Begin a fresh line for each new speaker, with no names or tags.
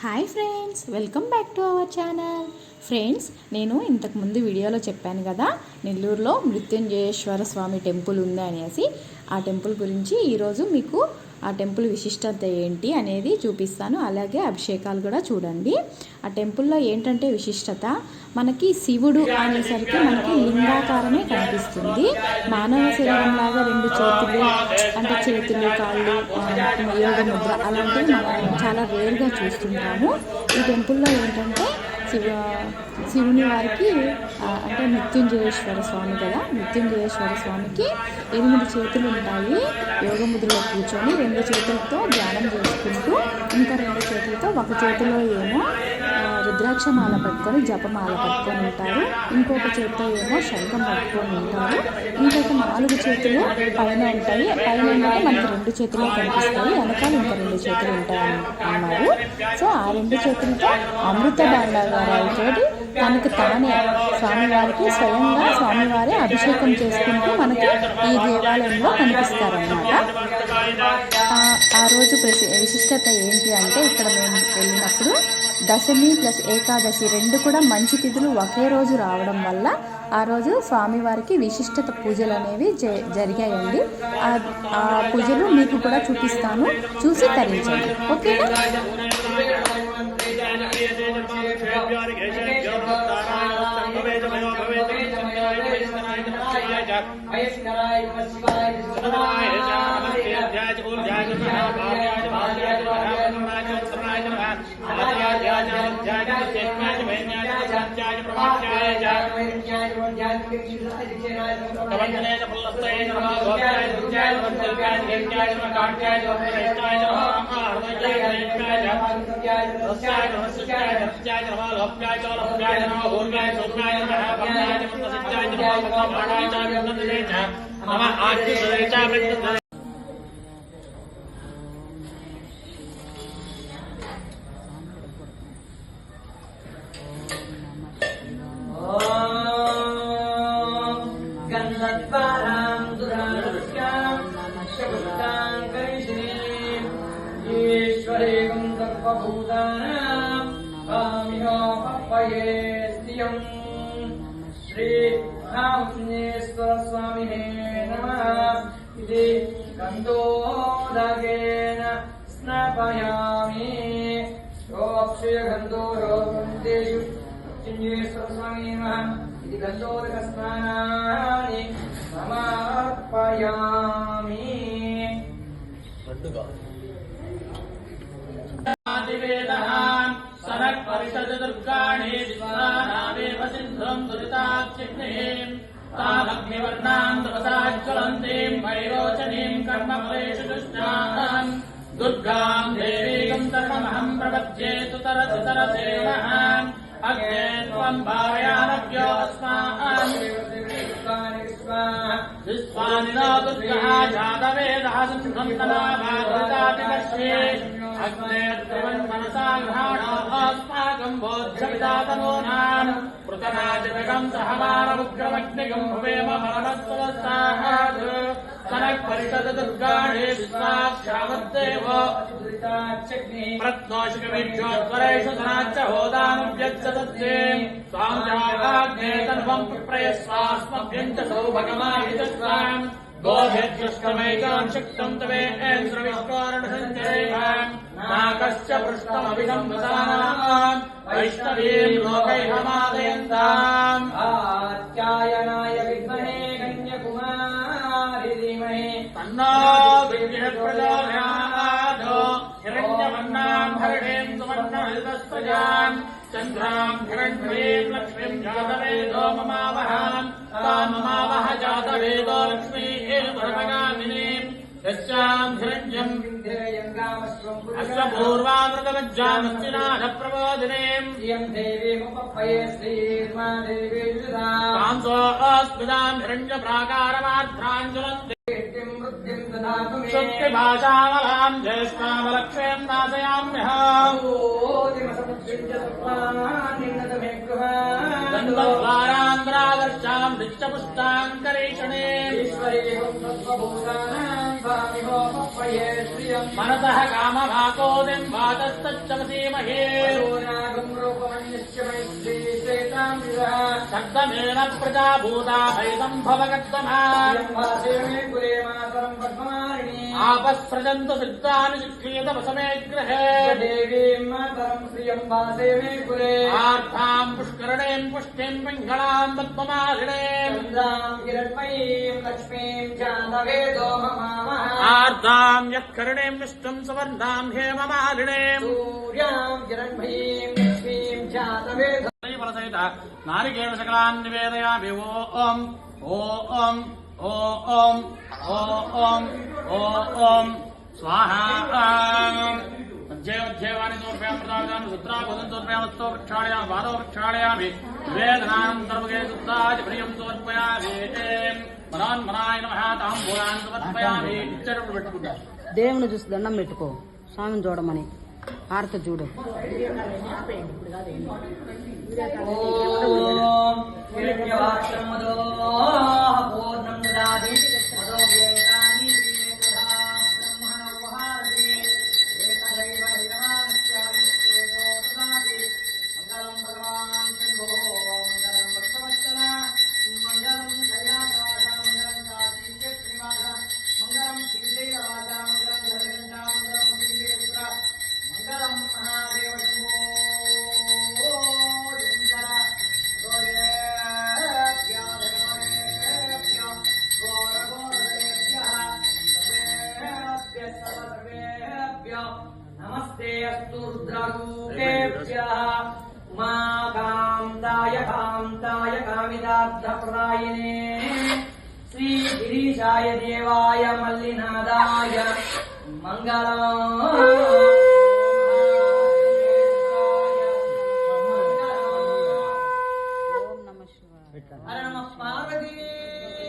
Hi friends, welcome back to our channel. Friends, నేను ఇంతకుముందు వీడియోలో చెప్పాను కదా, నెల్లూరులో మృత్యుంజయేశ్వర స్వామి టెంపుల్ ఉంది అనేసి. ఆ టెంపుల్ గురించి ఈరోజు మీకు ఆ టెంపుల్ విశిష్టత ఏంటి అనేది చూపిస్తాను. అలాగే అభిషేకాలు కూడా చూడండి. ఆ టెంపుల్లో ఏంటంటే విశిష్టత, మనకి శివుడు అనేసరికి మనకి లింగాకారమే కనిపిస్తుంది. మానవ శరీరంలాగా రెండు చేతులు, అంటే చేతులు, కాళ్ళు, యోగ ముద్ర అలాంటివి మనం చాలా రేర్గా చూస్తుంటాము. ఈ టెంపుల్లో ఏంటంటే శివుని వారికి అంటే మృత్యుంజయేశ్వర స్వామి కదా, మృత్యుంజయేశ్వర స్వామికి 8 చేతులు ఉంటాయి. యోగ ముద్రలో కూర్చొని 2 చేతులతో ధ్యానం చేసుకుంటూ, ఇంకా 2 చేతులతో, ఒక చేతిలో ఏమో రుద్రాక్షమాల పట్టుకొని జపమాల పట్టుకొని ఉంటారు, ఇంకొక చేతితో ఏమో శంఖం పట్టుకొని ఉంటారు, ఇంకొక 4 చేతులు పైన ఉంటాయి. పైన ఏంటంటే మనకి 2 చేతులు కనిపిస్తాయి, వెనకాల ఇంకా 2 చేతులు ఉంటాయి అన్నారు. సో ఆ 2 చేతులతో అమృత భాండాగారాలతో తనకు తానే స్వామివారికి స్వయంగా స్వామివారే అభిషేకం చేసుకుంటూ మనకి ఈ దేవాలయంలో కనిపిస్తారన్నమాట. ఆ రోజు విశిష్టత ఏంటి అంటే, ఇక్కడ మేము వెళ్ళినప్పుడు దశమి ప్లస్ ఏకాదశి 2 కూడా మంచి తిథులు ఒకే రోజు రావడం వల్ల ఆ రోజు స్వామివారికి విశిష్టత పూజలు అనేవి జరిగాయండి. ఆ పూజలు మీకు కూడా చూపిస్తాను, చూసి తరించండి. ఓకేనా?
ఈశ్వరేకం సర్వభూతానాం స్వామినో పప్పయే శ్రియం శ్రీ మహామృత్యుంజయేశ్వర స్వామినే నమః. ఇది గంధోదకేన స్నాపయామి. గంధోరోగేషు మృత్యుంజయేశ్వర స్వామి నమః. ఇది గంధోదక స్నానాన్ని సమర్పయామి. సనక్ పరిషద్ దుర్గాణి విశ్వానామేవ సింధుం దురితాక్షిణీం తామగ్నివర్ణాం తపసాజ్వలంతీం వైరోచనీం కర్మఫలేషుష్టాం దుర్గాం దేవీం సర్వమహం ప్రపద్యే సుతరసేవహాం అగ్నే త్వం భావయానవ్యో అస్మాన్ విశ్వానినో దుర్గః జాతవేదః సింధం తదా భాగవతాతికర్షే అగ్నే త్రివన్మనసా గృహాణో అస్మాకం బోధ్యవిదాతనూనాం పృతనాజగం సహమానముగ్రమగ్నిగం భువేమ పరమత్వస్తాః సనక్ పరిషద్ దుర్గాణి విశ్వాక్షామద్దేవో ప్రత్నోషికమేక్షోత్వరేషు సనాచ్చ హోదానువ్యచ్చదత్తే స్వాం జాగ్నే తన్వం ప్రయస్వాస్మభ్యం చ సౌభగమాహితస్వాం గోభ్యశ్రమైకాం శక్తం తవేంద్రవిష్కోరణసంచరేవాం నాకశ్చ పృష్టమభిసంవదానాం వైష్ణవీం లోకైహమాదయంతాం ఆత్యాయనాయ విద్మహే కన్యకుమారి ధీమహి తన్నో విద్యుత్ ప్రచోదయాత్. హిరణ్యవర్ణాం హరిణీం సువర్ణమల్పస్త్రజాం చంద్రాం హిరణ్మయీం లక్ష్మీం జాతవేదో మమావహాం తామమావహ జాతవేదో లక్ష్మీం పరమగామినీం యస్యాం హిరణ్యం అశ్వపూర్వామృతమజ్జామస్తినాథ ప్రబోధినీం తాం సోస్మిదాం హిరణ్య ప్రాకారమార్ధ్రాంజలంతి శక్తిభాషామలాం జ్యేష్ఠామలక్ష్మీం నాశయామ్యహం గంధద్వారాంధ్రాదర్శాం నిత్యపుష్టాంకరీషణే मनसः कामभाकोदिं वाचस्तच्चमसीमहे शब्दमेन प्रजाभूता भैसम्भवगत्तमा आपस्रजन्तु सिद्धानि शिक्षीतवसमे गृहे आर्ताम् पुष्करणीम् पुष्टिम् पिङ्गलाम् पद्ममालिनीम् आर्ताम् यत्करणीम् विष्णुम् सुवर्णाम् हेममालिनीम् फलसहित नारिकेल सकलान् निवेदयामि ओम् ओम् ओम् ओम् ओम् स्वाहा मध्येवानि समर्पयामि प्रदानानि सुत्राबोधं समर्पयामस्तो वृक्षालयामि पादो वृक्षालयामि निवेदनानं सर्वगे सुत्राय प्रियं समर्पयामि मनान्मनाय नमः ताम्बूलान् समर्पयामि इच्छను పెట్టుకుంటా
దేవుని చూసి దండం పెట్టుకో స్వామిని చూడమని హారతి చూడు नमस्ते अस्तु रुद्ररूपेभ्यः उमाकान्ताय कान्ताय कामितार्थप्रदायिने श्रीगिरीशाय देवाय मल्लिनादाय मङ्गलम् हर नमः पार्वतीश्वरे